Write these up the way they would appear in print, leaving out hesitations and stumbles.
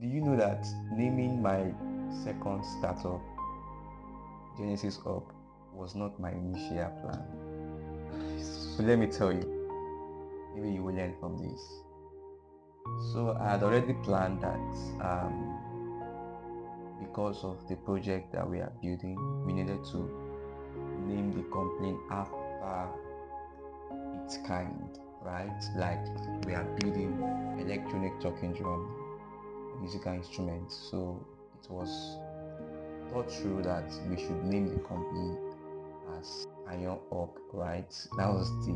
Do you know that naming my second startup GenesisOrb was not my initial plan? So let me tell you, maybe you will learn from this. So I had already planned that because of the project that we are building, we needed to name the company after its kind, right? Like we are building electronic talking drum, musical instruments. So it was thought through that we should name the company as GenesisOrb, right? That was the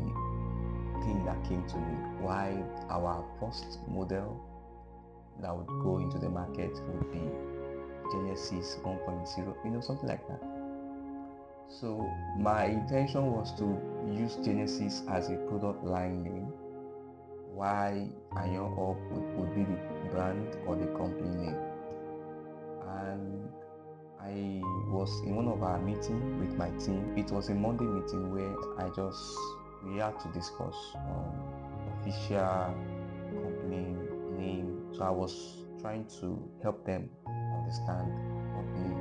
thing that came to me. Why our first model that would go into the market would be Genesis 1.0, something like that. So my intention was to use Genesis as a product line name, why GenesisOrb would be the brand or the company name. And I was in one of our meetings with my team. It was a Monday meeting where we had to discuss official company name. So I was trying to help them understand what name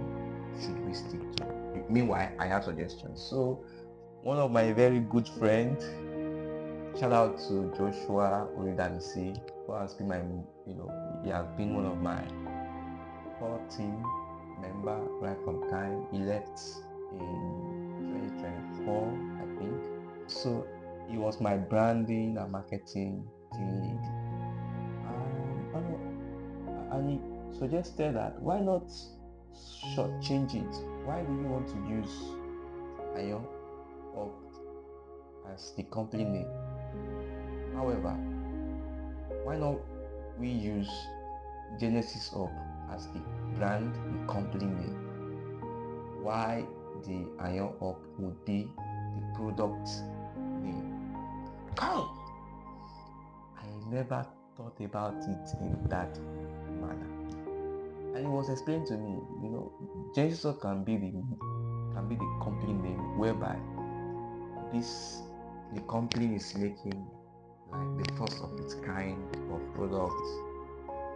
should we stick to. Meanwhile, I had suggestions. So one of my very good friends, shout out to Joshua Oridamisi, who has been he has been one of my core team member right from time. He left in 2024, I think. So he was my branding and marketing team lead. And he suggested that why not change it? Why do you want to use GenesisOrb as the company name? However, why not we use GenesisOrb as the brand, the company name? Why the GenesisOrb would be the product name? Come! I never thought about it in that manner. And it was explained to me, GenesisOrb can be the company name whereby the company is making like the first of its kind of products,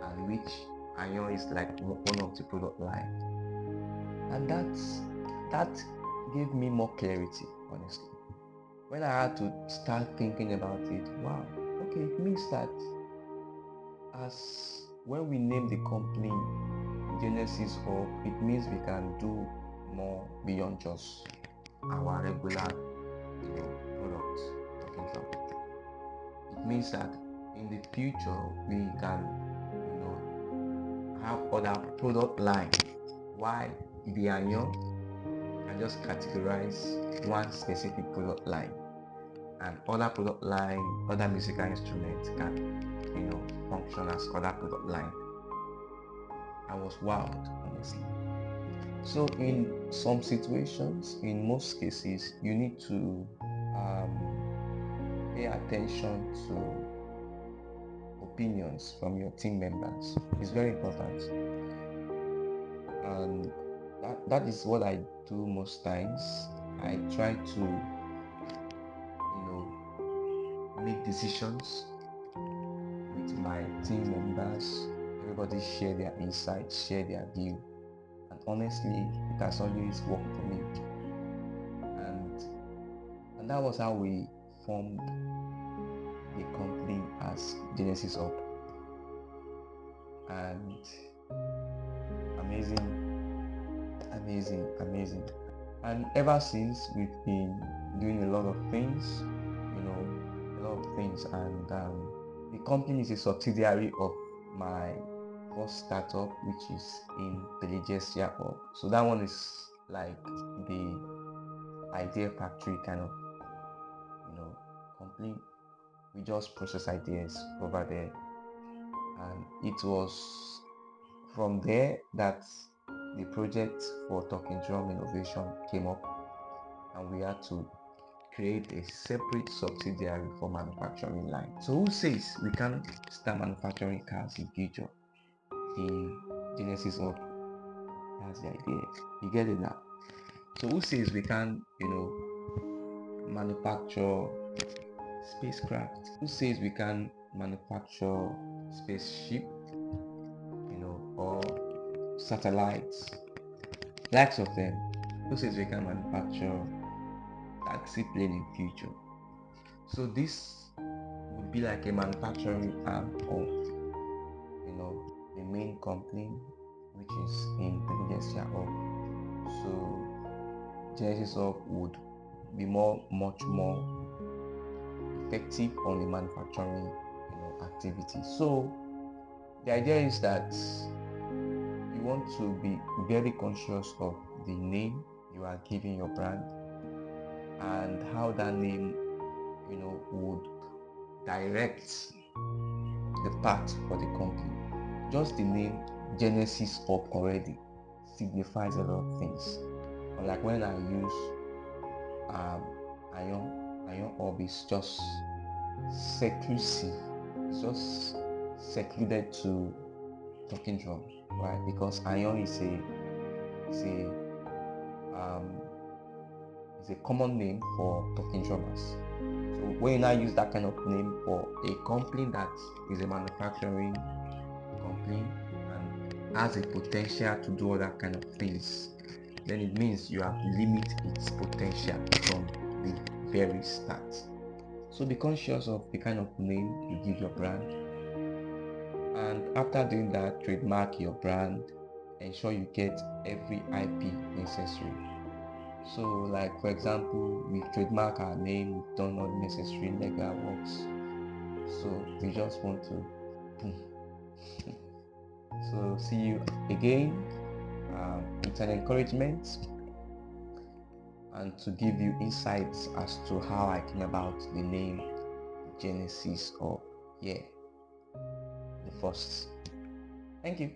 and which iron is like one of the product line. And that gave me more clarity, honestly. When I had to start thinking about it, wow, okay, it means that as when we name the company GenesisOrb, it means we can do more beyond just our regular products talking drum. It means that in the future we can have other product line. Why the iron can just categorize one specific product line, and other product line, other musical instruments can function as other product line. I was wowed, honestly. So in some situations, in most cases, you need to pay attention to opinions from your team members. It's very important, and that is what I do most times. I try to make decisions with my team members. Everybody share their insights, share their view, and honestly, it has always worked for me. And that was how we formed the company as GenesisOrb. And amazing. And ever since, we've been doing a lot of things, and the company is a subsidiary of my first startup, which is in GenesisOrb. So that one is like the idea factory kind of company. We just process ideas over there, and it was from there that the project for talking drum innovation came up, and we had to create a separate subsidiary for manufacturing line. So who says we can't start manufacturing cars in future? The GenesisOrb has the idea. You get it now? So who says we can manufacture spacecraft? Who says we can manufacture spaceship? satellites, likes of them. Those is we can manufacture taxi plane in future. So this would be like a manufacturing arm of the main company, which is in the GenesisOrb. So GenesisOrb would be much more effective on the manufacturing activity. So the idea is that you want to be very conscious of the name you are giving your brand and how that name would direct the path for the company. Just the name GenesisOrb already signifies a lot of things. Like when I use iron orb is just seclusive. It's just secluded to talking drum, right? Because iron is a common name for talking drummers. So when you now use that kind of name for a company that is a manufacturing company and has a potential to do all that kind of things, then it means you have limited its potential from the very start. So be conscious of the kind of name you give your brand, and after doing that, trademark your brand. Ensure you get every IP necessary. So like for example, we trademark our name, we've done all the necessary legal works, so we just want to boom. So see you again. It's an encouragement and to give you insights as to how I came about the name GenesisOrb. The first. Thank you.